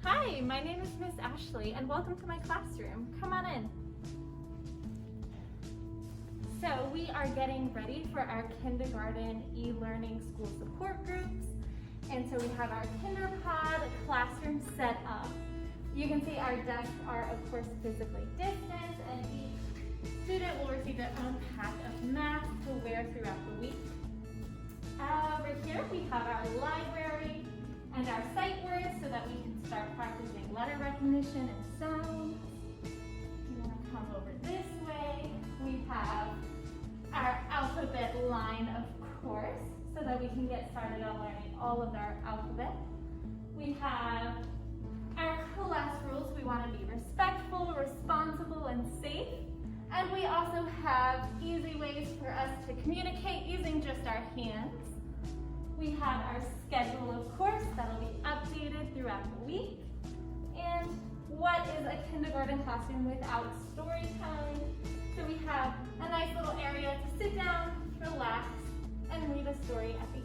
Hi, my name is Miss Ashley and welcome to my classroom. Come on in. So we are getting ready for our kindergarten e-learning school support groups. And so we have our KinderPod classroom set up. You can see our desks are of course physically distant and each student will receive their own pack of masks to wear throughout the week. Over here we have our library and our sight words so that we can start practicing letter recognition and sounds. You want to come over this way. We have our alphabet line, of course, so that we can get started on learning all of our alphabet. We have our class rules. We want to be respectful, responsible, and safe. And we also have easy ways for us to communicate using just our hands. We have our schedule, of course, that'll be updated throughout the week. And what is a kindergarten classroom without storytelling? So we have a nice little area to sit down, relax, and read a story at the